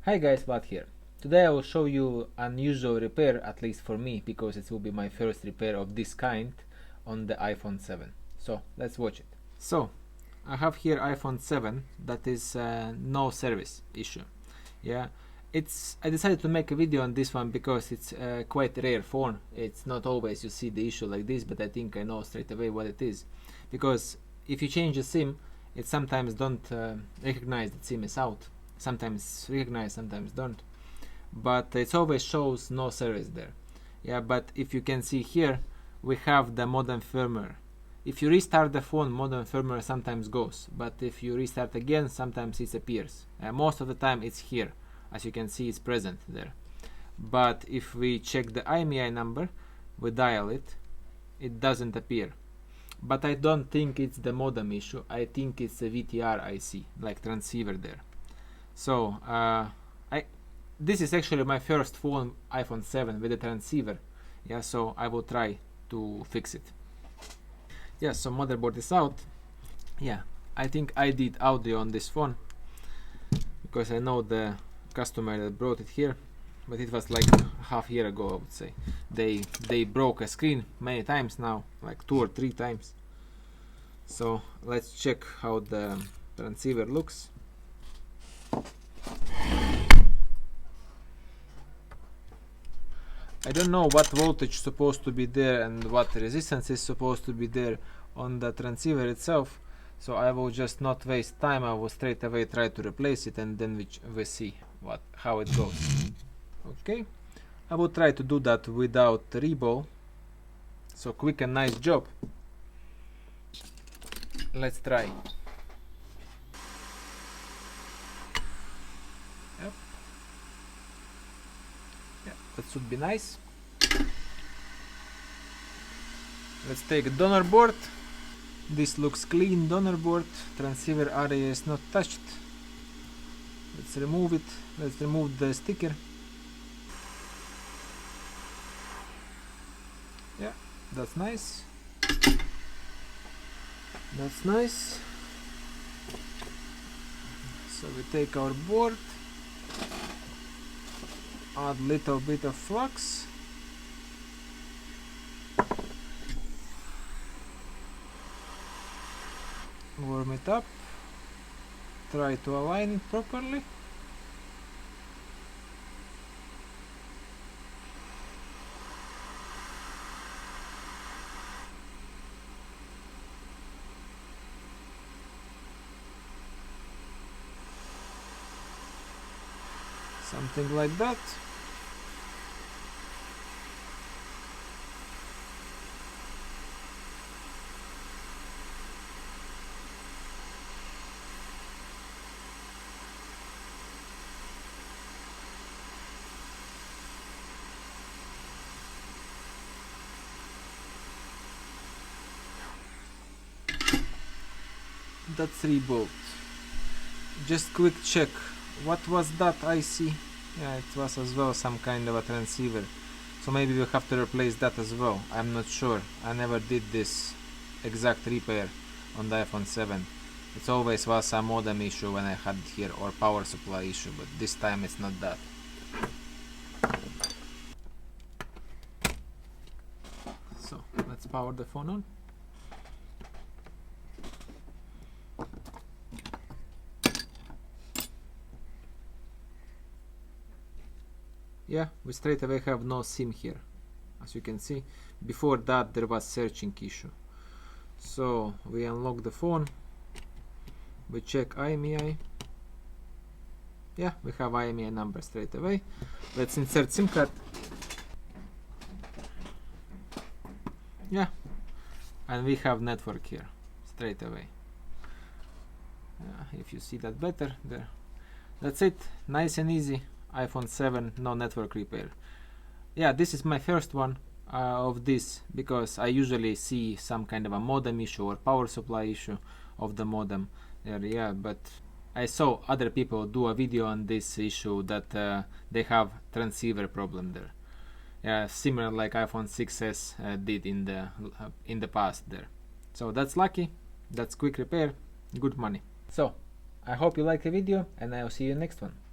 Hi guys, Vlad here. Today I will show you unusual repair, at least for me, because it will be my first repair of this kind on the iPhone 7. So let's watch it. So I have here iPhone 7 that is no service issue. Yeah, I decided to make a video on this one because it's quite a rare phone. It's not always you see the issue like this, but I think I know straight away what it is. Because if you change the SIM, it sometimes don't recognize that SIM is out. Sometimes recognize, sometimes don't, but it always shows no service there. Yeah, but if you can see here, we have the modem firmware. If you restart the phone, modem firmware sometimes goes, but if you restart again, sometimes it appears. Most of the time it's here, as you can see it's present there. But if we check the IMEI number, we dial it, it doesn't appear. But I don't think it's the modem issue, I think it's a VTR IC, like transceiver there. So this is actually my first phone, iPhone 7, with a transceiver. Yeah, so I will try to fix it. Yeah, so motherboard is out. Yeah, I think I did audio on this phone because I know the customer that brought it here, but it was like half year ago, I would say. They broke a screen many times now, like 2 or 3 times. So let's check how the transceiver looks. I don't know what voltage is supposed to be there and what resistance is supposed to be there on the transceiver itself, so I will just not waste time. I will straight away try to replace it and then we see how it goes. Okay, I will try to do that without reball, so quick and nice job. Let's try. Yep. Yeah, that should be nice. Let's take a donor board. This looks clean donor board. Transceiver area is not touched. Let's remove it. Let's remove the sticker. Yeah, that's nice. That's nice. So we take our board, add little bit of flux, warm it up, try to align it properly. Something like that. That's rebuilt. Just quick check. What was that IC? Yeah, it was as well some kind of a transceiver. So maybe we'll have to replace that as well. I'm not sure. I never did this exact repair on the iPhone 7. It always was a modem issue when I had it here, or power supply issue, but this time it's not that. So let's power the phone on. Yeah, we straight away have no SIM here, as you can see. Before that there was searching issue. So we unlock the phone, we check IMEI. Yeah, we have IMEI number straight away. Let's insert SIM card. Yeah, and we have network here straight away. If you see that better there. That's it, nice and easy. iPhone 7, no network repair. Yeah, this is my first one of this, because I usually see some kind of a modem issue or power supply issue of the modem there. Yeah, but I saw other people do a video on this issue that they have transceiver problem there. Yeah, similar like iPhone 6s did in the past there. So that's lucky, that's quick repair, good money. So I hope you like the video, and I'll see you next one.